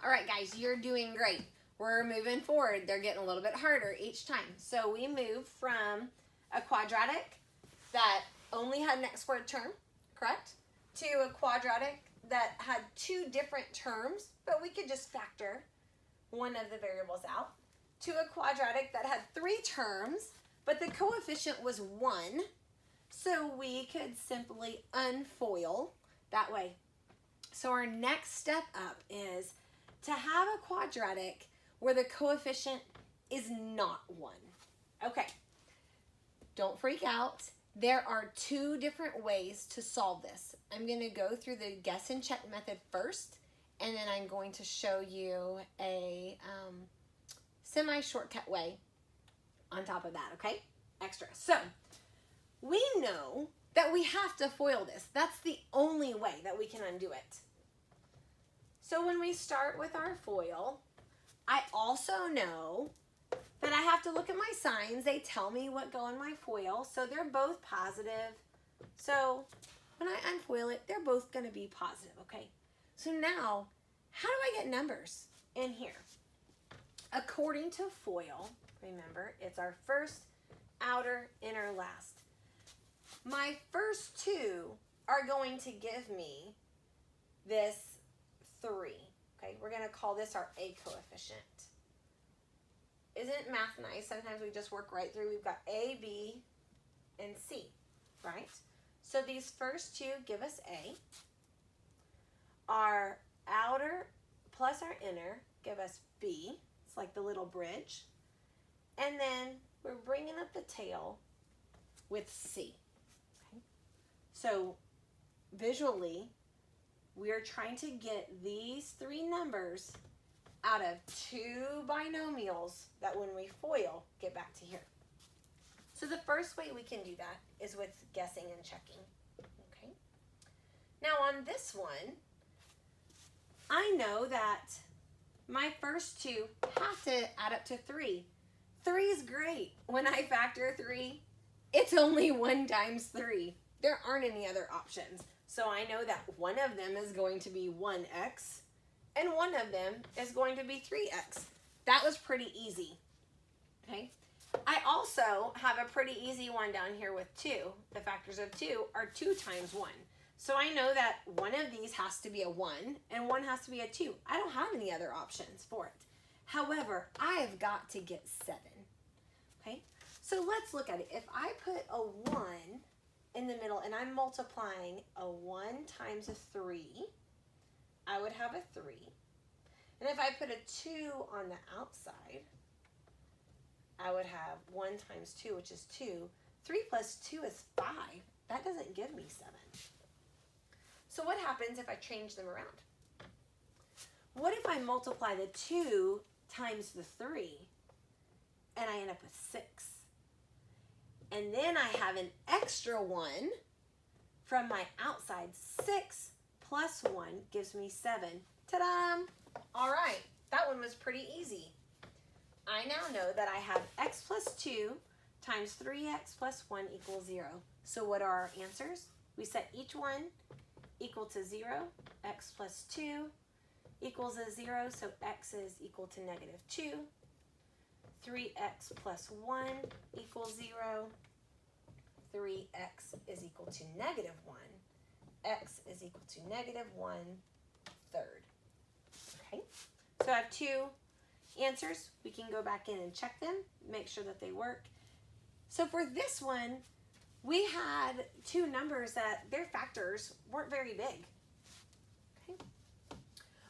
All right, guys, you're doing great. We're moving forward. They're getting a little bit harder each time. So we moved from a quadratic that only had an x squared term, correct, to a quadratic that had two different terms, but we could just factor one of the variables out, to a quadratic that had three terms, but the coefficient was 1, so we could simply unfoil that way. So our next step up is to have a quadratic where the coefficient is not 1. Okay, don't freak out. There are two different ways to solve this. I'm going to go through the guess and check method first, and then I'm going to show you a semi-shortcut way on top of that, okay? Extra. So, we know that we have to FOIL this. That's the only way that we can undo it. So when we start with our FOIL, I also know that I have to look at my signs. They tell me what go in my FOIL, so they're both positive. So when I unfoil it, they're both going to be positive, okay? So now, how do I get numbers in here? According to FOIL, remember, it's our first, outer, inner, last. My first two are going to give me this 3. Okay, we're going to call this our A coefficient. Isn't math nice? Sometimes we just work right through. We've got A, B, and C, right? So these first two give us A. Our outer plus our inner give us B. It's like the little bridge. And then we're bringing up the tail with C. Okay? So visually, we're trying to get these three numbers out of two binomials that when we FOIL, get back to here. So the first way we can do that is with guessing and checking. Okay. Now on this one, I know that my first two have to add up to 3. 3 is great. When I factor 3, it's only 1 times 3. There aren't any other options. So I know that one of them is going to be 1x and one of them is going to be 3x. That was pretty easy. Okay. I also have a pretty easy one down here with 2. The factors of 2 are 2 times 1. So I know that one of these has to be a 1 and one has to be a 2. I don't have any other options for it. However, I have got to get 7. Okay, so let's look at it. If I put a 1 in the middle and I'm multiplying a 1 times a 3, I would have a 3. And if I put a 2 on the outside, I would have 1 times 2, which is 2. 3 plus 2 is 5. That doesn't give me 7. So what happens if I change them around? What if I multiply the 2 times the 3 and I end up with 6? And then I have an extra 1 from my outside. 6 plus 1 gives me 7. Ta-da! All right, that one was pretty easy. I now know that I have x plus 2 times 3x plus 1 equals 0. So what are our answers? We set each one equal to 0. X plus 2 equals a 0, so x is equal to negative 2. 3x plus 1 equals 0. 3x is equal to negative 1. X is equal to negative 1/3. Okay, so I have two answers. We can go back in and check them, make sure that they work. So for this one, we had two numbers that their factors weren't very big. Okay.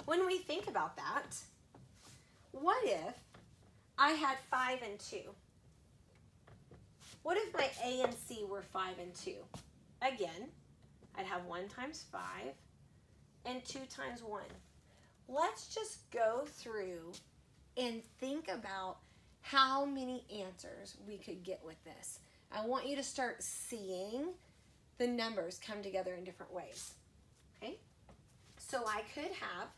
When we think about that, what if I had 5 and 2? What if my A and C were 5 and 2? Again, I'd have 1 times 5 and 2 times 1. Let's just go through and think about how many answers we could get with this. I want you to start seeing the numbers come together in different ways. Okay? So I could have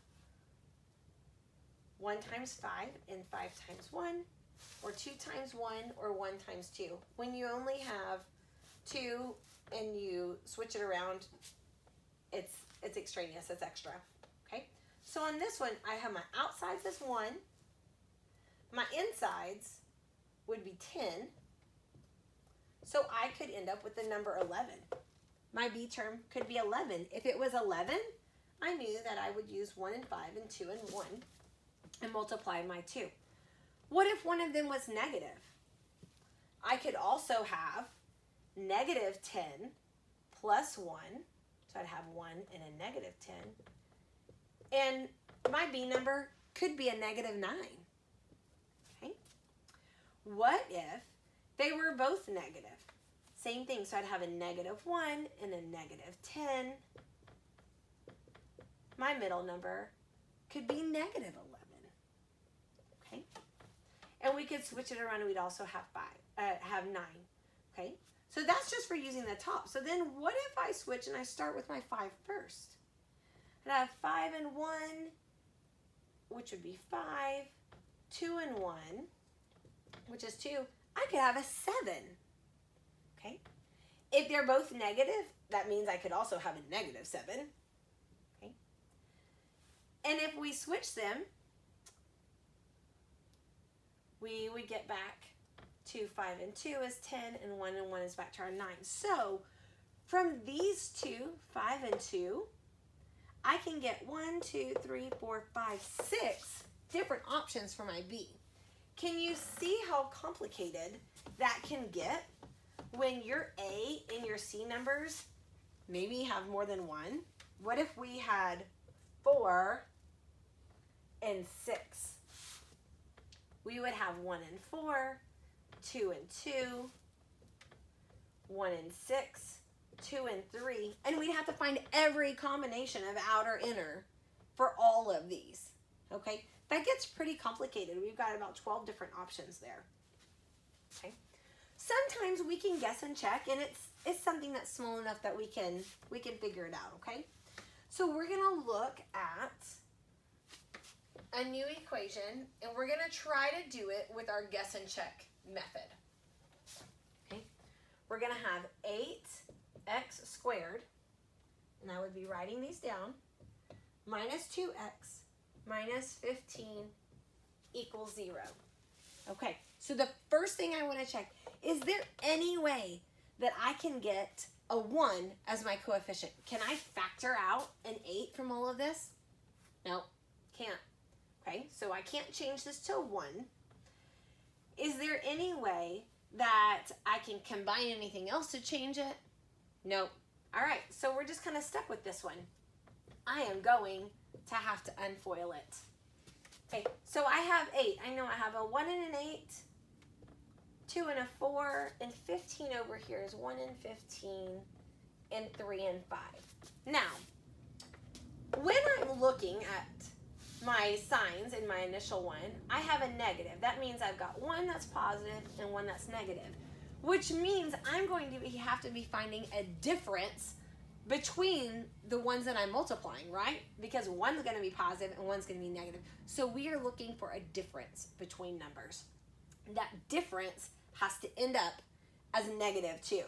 1 times 5 and 5 times 1, or 2 times 1, or 1 times 2. When you only have 2 and you switch it around, it's extraneous, it's extra. Okay? So on this one, I have my outsides as 1. My insides would be 10. So I could end up with the number 11. My B term could be 11. If it was 11, I knew that I would use 1 and 5 and 2 and 1 and multiply my 2. What if one of them was negative? I could also have negative 10 plus 1. So I'd have 1 and a negative 10. And my B number could be a negative 9. Okay. What if they were both negative? Same thing. So I'd have a negative 1 and a negative 10. My middle number could be negative 11. Okay. And we could switch it around and we'd also have 9. Okay. So that's just for using the top. So then what if I switch and I start with my 5 first? I'd have 5 and 1, which would be 5, 2 and 1, which is 2. I could have a 7. Okay. If they're both negative, that means I could also have a negative 7. Okay. And if we switch them, we would get back to 5 and 2 is 10, and 1 and 1 is back to our 9. So from these two, 5 and 2, I can get 1, 2, 3, 4, 5, 6 different options for my B. Can you see how complicated that can get when your A and your C numbers maybe have more than 1? What if we had 4 and 6? We would have 1 and 4, 2 and 2, 1 and 6, 2 and 3, and we'd have to find every combination of outer inner for all of these. Okay, that gets pretty complicated. We've got about 12 different options there. Okay, sometimes we can guess and check, and it's something that's small enough that we can figure it out. Okay, so we're gonna look at a new equation, and we're gonna try to do it with our guess and check method. Okay, we're gonna have 8x squared, and I would be writing these down, minus 2x minus 15 equals 0. Okay, so the first thing I want to check, is there any way that I can get a 1 as my coefficient? Can I factor out an 8 from all of this? No, can't. Okay, so I can't change this to a 1. Is there any way that I can combine anything else to change it? Nope. All right, so we're just kind of stuck with this one. I am going to have to unfoil it. Okay, so I have 8. I know I have a 1 and an 8, 2 and a 4, and 15 over here is 1 and 15, and 3 and 5. Now, when I'm looking at my signs in my initial one, I have a negative. That means I've got one that's positive and one that's negative, which means I'm going to have to be finding a difference between the ones that I'm multiplying, right? Because one's going to be positive and one's going to be negative. So we are looking for a difference between numbers. That difference has to end up as a negative 2.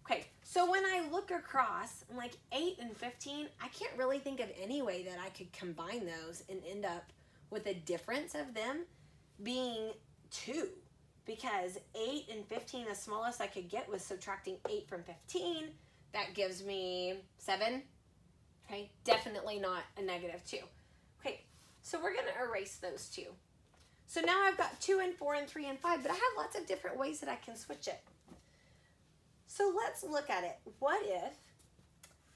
Okay, so when I look across, I'm like 8 and 15, I can't really think of any way that I could combine those and end up with a difference of them being 2. Because 8 and 15, the smallest I could get was subtracting 8 from 15. That gives me 7. Okay, definitely not a negative 2. Okay, so we're going to erase those two. So now I've got 2 and 4 and 3 and 5, but I have lots of different ways that I can switch it. So let's look at it. What if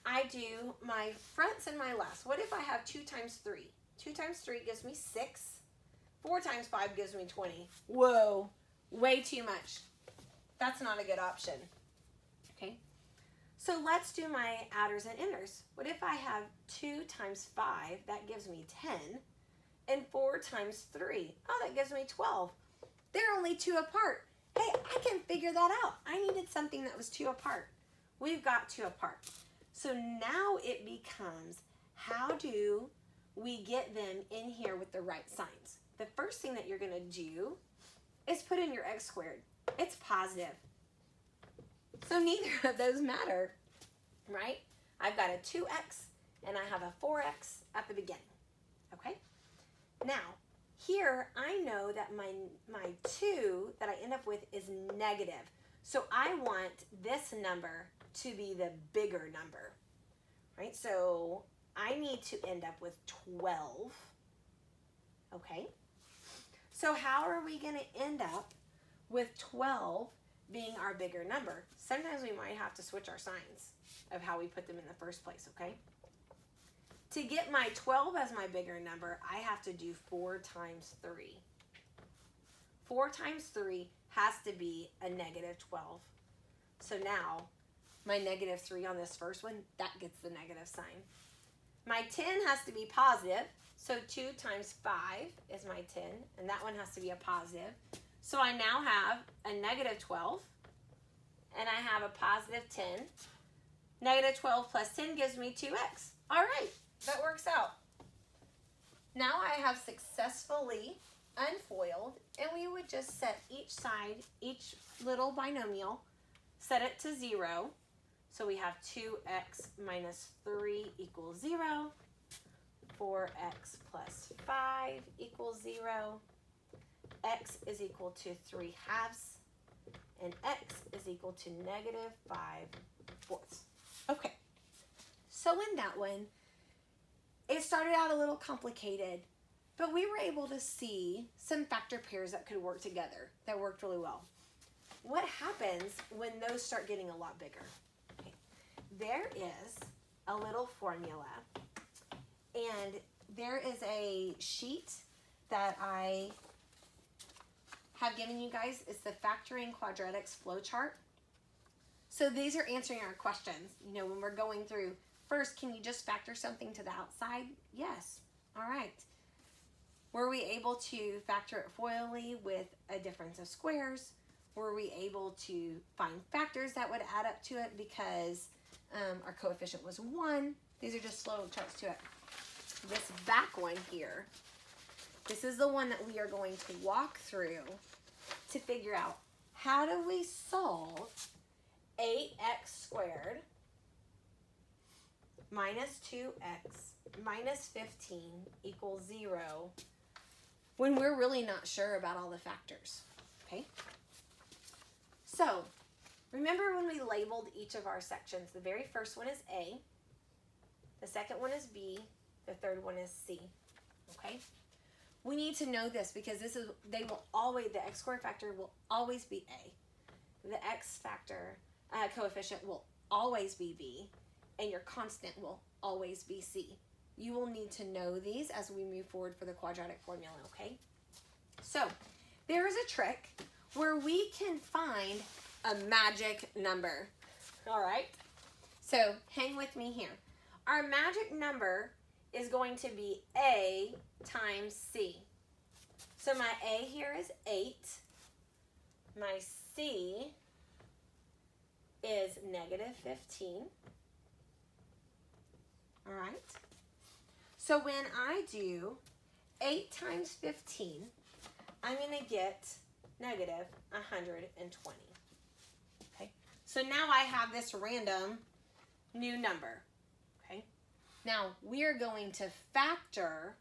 I do my fronts and my last? What if I have 2 times 3? 2 times 3 gives me 6. 4 times 5 gives me 20. Whoa, way too much. That's not a good option. Okay, so let's do my outers and inners. What if I have 2 times 5? That gives me 10. And 4 times 3. Oh, that gives me 12. They're only 2 apart. Hey, I can figure that out. I needed something that was 2 apart. We've got 2 apart. So now it becomes, how do we get them in here with the right signs? The first thing that you're going to do is put in your x squared. It's positive. So neither of those matter, right? I've got a 2x and I have a 4x at the beginning. Here, I know that my 2 that I end up with is negative. So I want this number to be the bigger number, right? So I need to end up with 12, okay? So how are we going to end up with 12 being our bigger number? Sometimes we might have to switch our signs of how we put them in the first place, okay? To get my 12 as my bigger number, I have to do 4 times 3. 4 times 3 has to be a negative 12. So now, my negative 3 on this first one, that gets the negative sign. My 10 has to be positive, so 2 times 5 is my 10, and that one has to be a positive. So I now have a negative 12, and I have a positive 10. Negative 12 plus 10 gives me 2x. All right, that works out. Now I have successfully unfoiled, and we would just set each side, each little binomial, set it to 0. So we have 2x minus 3 equals 0. 4x plus 5 equals 0. X is equal to 3 halves. And x is equal to negative 5 fourths. Okay, so in that one, it started out a little complicated, but we were able to see some factor pairs that could work together, that worked really well. What happens when those start getting a lot bigger? Okay. There is a little formula, and there is a sheet that I have given you guys. It's the Factoring Quadratics flowchart. So these are answering our questions. You know, when we're going through, first, can you just factor something to the outside? Yes. All right. Were we able to factor it FOILly with a difference of squares? Were we able to find factors that would add up to it because our coefficient was 1? These are just flow charts to it. This back one here, this is the one that we are going to walk through to figure out how do we solve 8x squared minus 2x minus 15 equals 0 when we're really not sure about all the factors, okay? So, remember when we labeled each of our sections, the very first one is A, the second one is B, the third one is C, okay? We need to know this because this is, they will always, the x squared factor will always be A. The x factor coefficient will always be B, and your constant will always be C. You will need to know these as we move forward for the quadratic formula, okay? So, there is a trick where we can find a magic number, all right? So, hang with me here. Our magic number is going to be A times C. So, my A here is 8. My C is negative 15. All right. So when I do 8 times 15, I'm going to get negative 120. Okay. So now I have this random new number. Okay. Now we are going to factor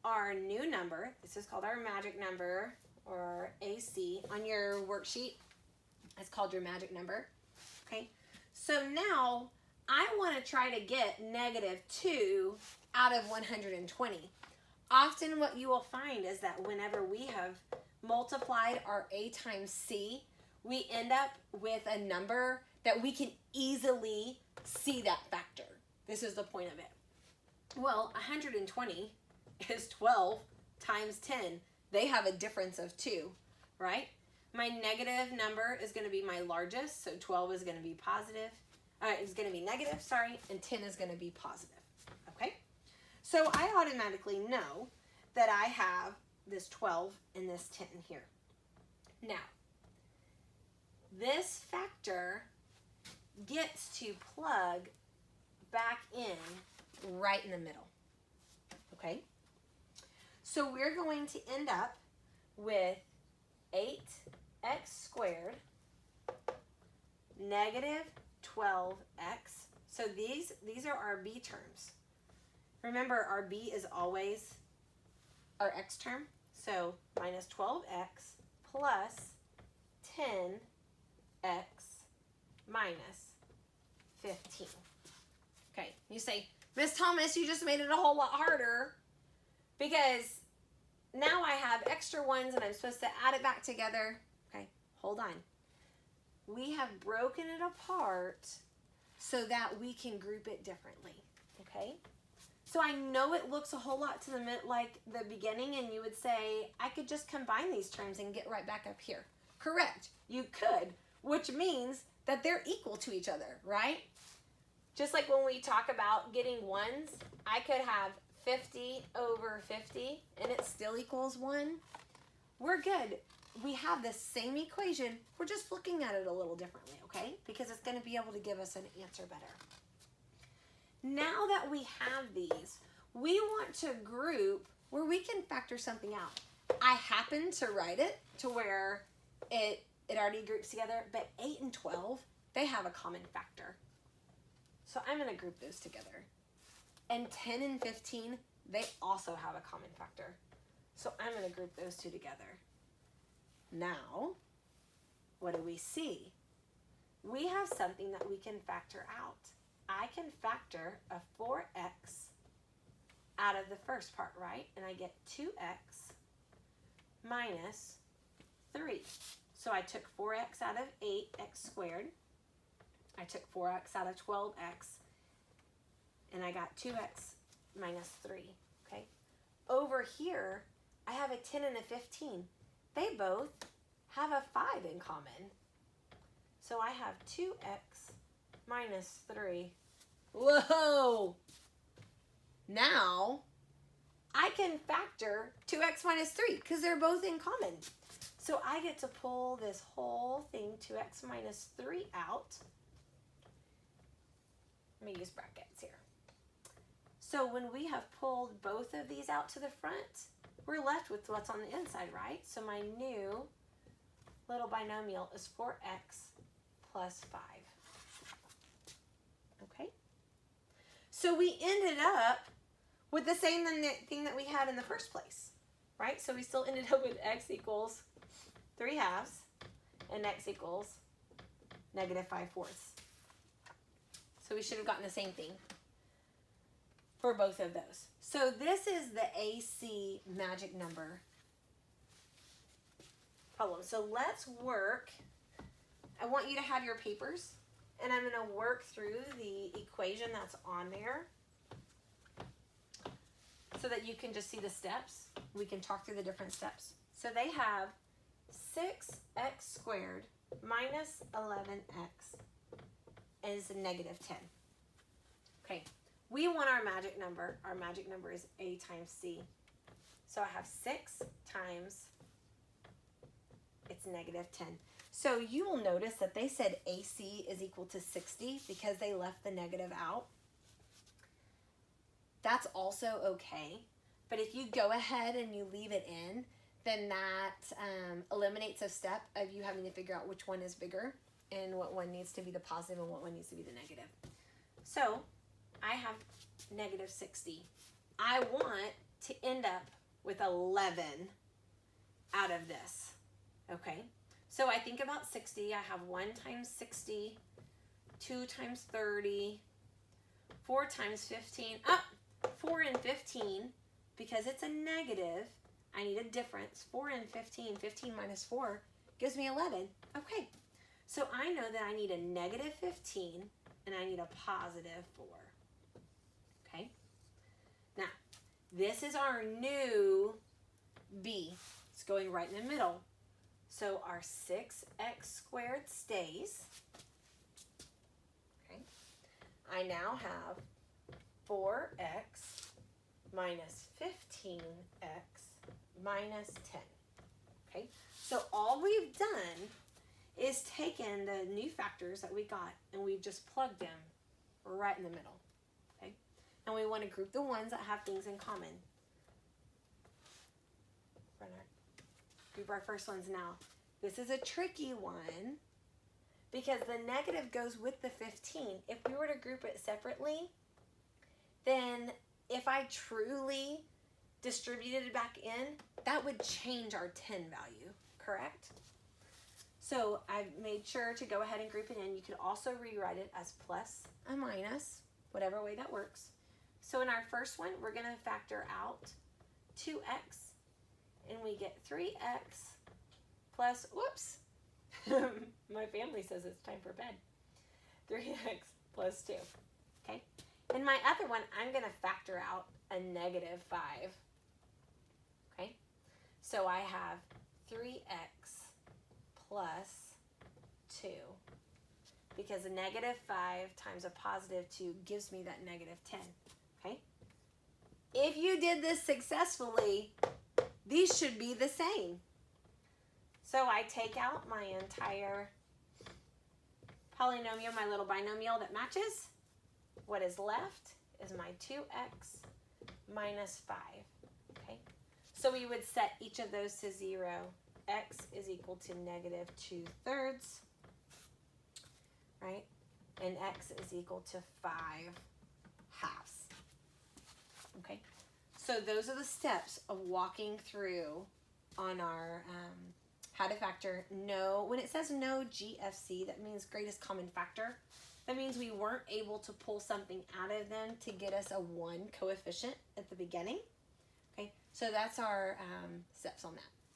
our new number. This is called our magic number, or AC, on your worksheet. It's called your magic number. Okay. So now I want to try to get negative 2 out of 120. Often what you will find is that whenever we have multiplied our A times C, we end up with a number that we can easily see that factor. This is the point of it. Well, 120 is 12 times 10. They have a difference of 2, right? My negative number is going to be my largest, so 12 is going to be positive. It's going to be negative, sorry, and 10 is going to be positive, okay? So I automatically know that I have this 12 and this 10 here. Now, this factor gets to plug back in right in the middle, okay? So we're going to end up with 8x squared negative 12x. So these are our b terms. Remember, our b is always our x term. So minus 12x plus 10x minus 15. Okay, you say, Miss Thomas, you just made it a whole lot harder because now I have extra ones and I'm supposed to add it back together. Okay, hold on. We have broken it apart so that we can group it differently, okay? So I know it looks a whole lot to like the beginning, and you would say, I could just combine these terms and get right back up here. Correct, you could, which means that they're equal to each other, right? Just like when we talk about getting ones, I could have 50 over 50, and it still equals 1. We're good. We have the same equation. We're just looking at it a little differently, okay? Because it's going to be able to give us an answer better. Now that we have these, we want to group where we can factor something out. I happen to write it to where it already groups together, but 8 and 12, they have a common factor. So I'm going to group those together. And 10 and 15, they also have a common factor. So I'm going to group those two together. Now, what do we see? We have something that we can factor out. I can factor a 4x out of the first part, right? And I get 2x minus 3. So I took 4x out of 8x squared. I took 4x out of 12x. And I got 2x minus 3, okay? Over here, I have a 10 and a 15. They both have a 5 in common. So I have 2x minus 3. Whoa! Now, I can factor 2x minus 3 because they're both in common. So I get to pull this whole thing, 2x minus 3, out. Let me use brackets here. So when we have pulled both of these out to the front, we're left with what's on the inside, right? So my new little binomial is 4x plus 5. Okay? So we ended up with the same thing that we had in the first place, right? So we still ended up with x equals 3 halves and x equals negative 5/4. So we should have gotten the same thing for both of those. So this is the AC magic number problem. So let's work. I want you to have your papers, and I'm going to work through the equation that's on there so that you can just see the steps. We can talk through the different steps. So they have 6x squared minus 11x is negative 10. Okay, we want our magic number. Our magic number is a times c. So I have 6 times, it's negative 10. So you will notice that they said AC is equal to 60 because they left the negative out. That's also okay. But if you go ahead and you leave it in, then that eliminates a step of you having to figure out which one is bigger and what one needs to be the positive and what one needs to be the negative. So I have negative 60. I want to end up with 11 out of this. Okay, so I think about 60. I have 1 times 60, 2 times 30, 4 times 15. 4 and 15, because it's a negative, I need a difference. 4 and 15, 15 minus 4 gives me 11. Okay, so I know that I need a negative 15 and I need a positive 4. Okay, now this is our new B. It's going right in the middle. So our 6x squared stays. Okay, I now have 4x minus 15x minus 10. Okay, so all we've done is taken the new factors that we got and we've just plugged them right in the middle. Okay, and we want to group the ones that have things in common. Group our first ones now. This is a tricky one because the negative goes with the 15. If we were to group it separately, then if I truly distributed it back in, that would change our 10 value, correct? So I've made sure to go ahead and group it in. You could also rewrite it as plus and minus, whatever way that works. So in our first one, we're going to factor out 2x, and we get 3x plus, whoops, my family says it's time for bed, 3x plus 2, okay? In my other one, I'm going to factor out a negative 5, okay? So I have 3x plus 2, because a negative 5 times a positive 2 gives me that negative 10, okay? If you did this successfully, these should be the same. So I take out my entire polynomial, my little binomial that matches. What is left is my 2x minus 5, okay? So we would set each of those to 0. X is equal to negative 2/3, right? And x is equal to 5/2, okay? So those are the steps of walking through on our how to factor no. When it says no GFC, that means greatest common factor. That means we weren't able to pull something out of them to get us a 1 coefficient at the beginning. Okay, so that's our steps on that.